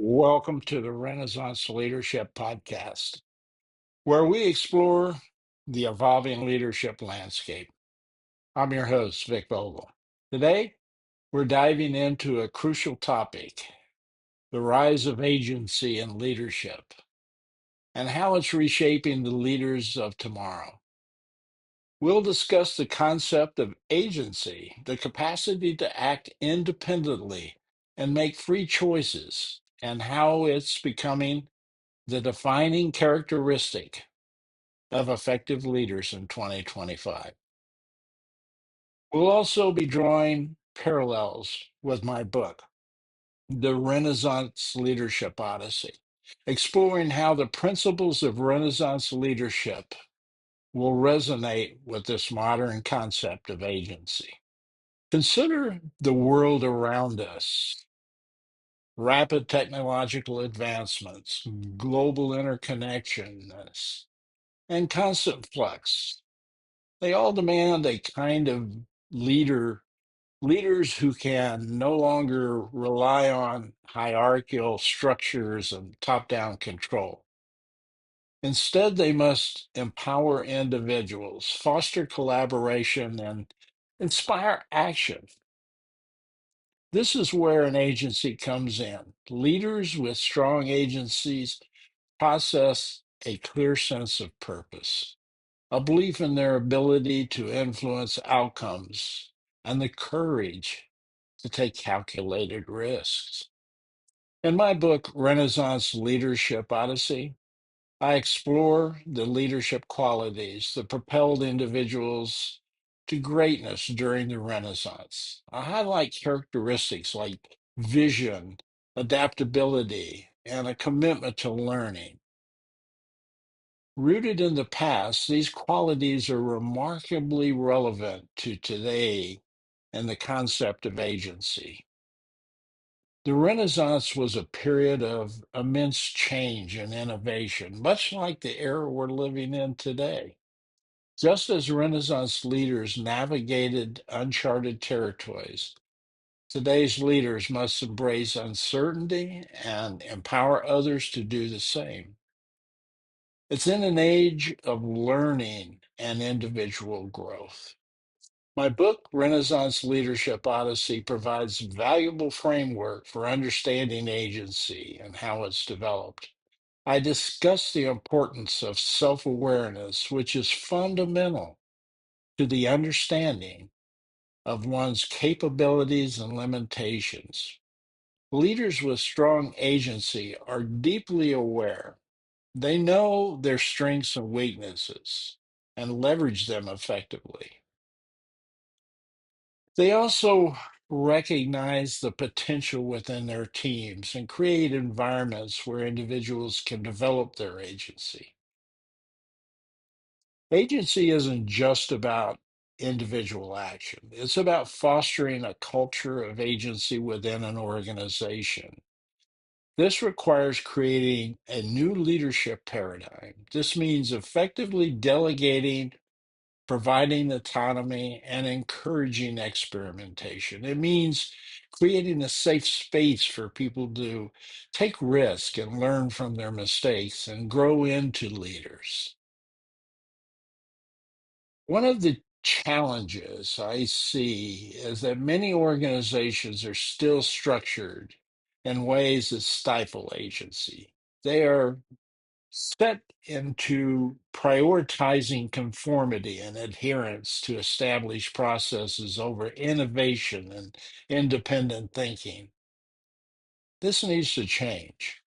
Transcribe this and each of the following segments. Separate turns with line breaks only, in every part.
Welcome to the Renaissance Leadership Podcast, where we explore the evolving leadership landscape. I'm your host, Vic Bogle. Today, we're diving into a crucial topic: the rise of agency in leadership and how it's reshaping the leaders of tomorrow. We'll discuss the concept of agency, the capacity to act independently and make free choices, and how it's becoming the defining characteristic of effective leaders in 2025. We'll also be drawing parallels with my book, The Renaissance Leadership Odyssey, exploring how the principles of Renaissance leadership will resonate with this modern concept of agency. Consider the world around us: rapid technological advancements, global interconnectedness, and constant flux. They all demand a kind of leaders who can no longer rely on hierarchical structures and top-down control. Instead, they must empower individuals, foster collaboration, and inspire action. This is where an agency comes in. Leaders with strong agencies possess a clear sense of purpose, a belief in their ability to influence outcomes, and the courage to take calculated risks. In my book, Renaissance Leadership Odyssey, I explore the leadership qualities that propelled individuals to greatness during the Renaissance. I highlight characteristics like vision, adaptability, and a commitment to learning. Rooted in the past, these qualities are remarkably relevant to today and the concept of agency. The Renaissance was a period of immense change and innovation, much like the era we're living in today. Just as Renaissance leaders navigated uncharted territories, today's leaders must embrace uncertainty and empower others to do the same. It's in an age of learning and individual growth. My book, Renaissance Leadership Odyssey, provides valuable framework for understanding agency and how it's developed. I discuss the importance of self-awareness, which is fundamental to the understanding of one's capabilities and limitations. Leaders with strong agency are deeply aware. They know their strengths and weaknesses and leverage them effectively. They also recognize the potential within their teams and create environments where individuals can develop their agency. Agency isn't just about individual action, it's about fostering a culture of agency within an organization. This requires creating a new leadership paradigm. This means effectively delegating, providing autonomy, and encouraging experimentation. It means creating a safe space for people to take risk and learn from their mistakes and grow into leaders. One of the challenges I see is that many organizations are still structured in ways that stifle agency. They are set into prioritizing conformity and adherence to established processes over innovation and independent thinking. This needs to change.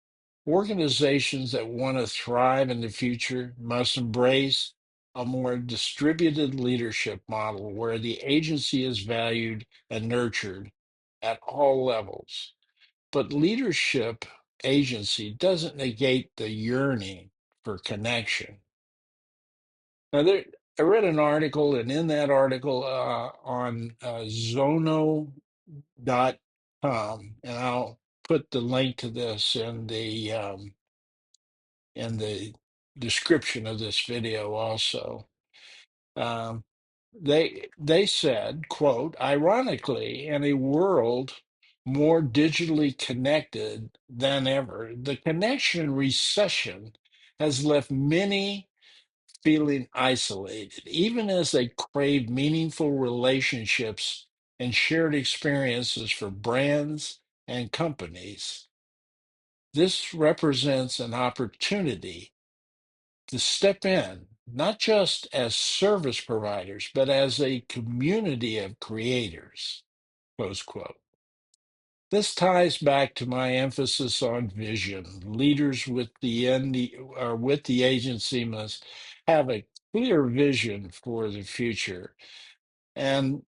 Organizations that want to thrive in the future must embrace a more distributed leadership model where the agency is valued and nurtured at all levels. But leadership agency doesn't negate the yearning for connection. Now, I read an article, and in that article on zono.com, and I'll put the link to this in the description of this video also. Um, they said, quote, ironically, in a world more digitally connected than ever. The connection recession has left many feeling isolated, even as they crave meaningful relationships and shared experiences for brands and companies. This represents an opportunity to step in, not just as service providers, but as a community of creators. Close quote. This ties back to my emphasis on vision. Leaders with the agency must have a clear vision for the future and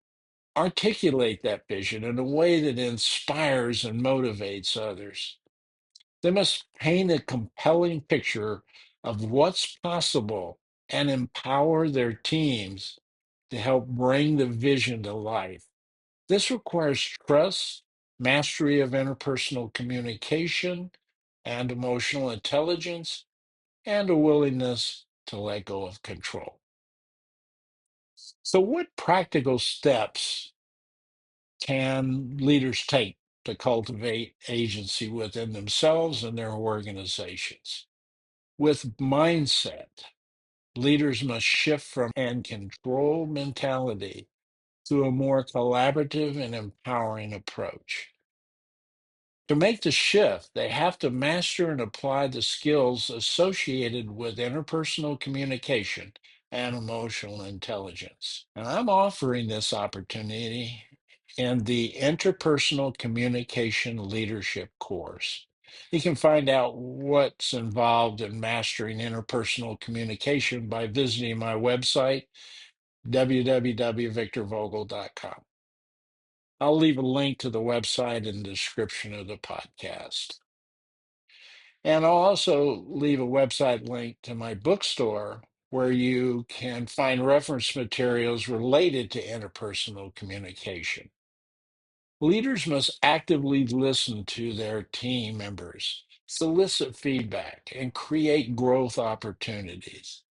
articulate that vision in a way that inspires and motivates others. They must paint a compelling picture of what's possible and empower their teams to help bring the vision to life. This requires trust, mastery of interpersonal communication, and emotional intelligence, and a willingness to let go of control. So, what practical steps can leaders take to cultivate agency within themselves and their organizations? With mindset, leaders must shift from and control mentality to a more collaborative and empowering approach. To make the shift, they have to master and apply the skills associated with interpersonal communication and emotional intelligence. And I'm offering this opportunity in the Interpersonal Communication Leadership course. You can find out what's involved in mastering interpersonal communication by visiting my website, www.victorvogel.com. I'll leave a link to the website in the description of the podcast. And I'll also leave a website link to my bookstore where you can find reference materials related to interpersonal communication. Leaders must actively listen to their team members, solicit feedback, and create growth opportunities.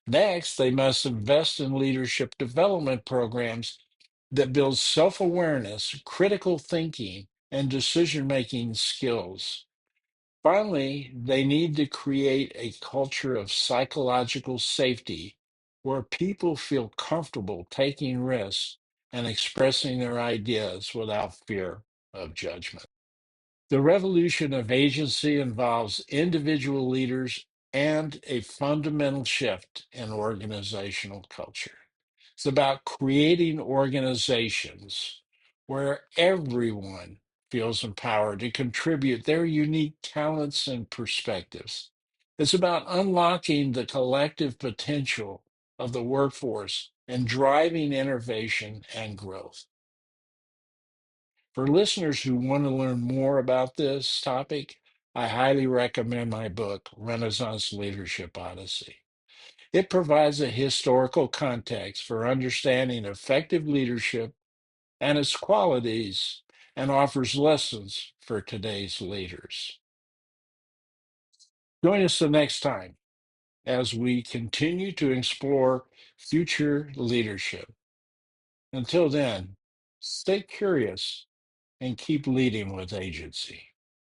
Next, they must invest in leadership development programs that build self awareness, critical thinking, and decision making skills. Finally, they need to create a culture of psychological safety where people feel comfortable taking risks and expressing their ideas without fear of judgment. The revolution of agency involves individual leaders and a fundamental shift in organizational culture. It's about creating organizations where everyone feels empowered to contribute their unique talents and perspectives. It's about unlocking the collective potential of the workforce and driving innovation and growth. For listeners who want to learn more about this topic, I highly recommend my book, Renaissance Leadership Odyssey. It provides a historical context for understanding effective leadership and its qualities and offers lessons for today's leaders. Join us the next time as we continue to explore future leadership. Until then, stay curious and keep leading with agency.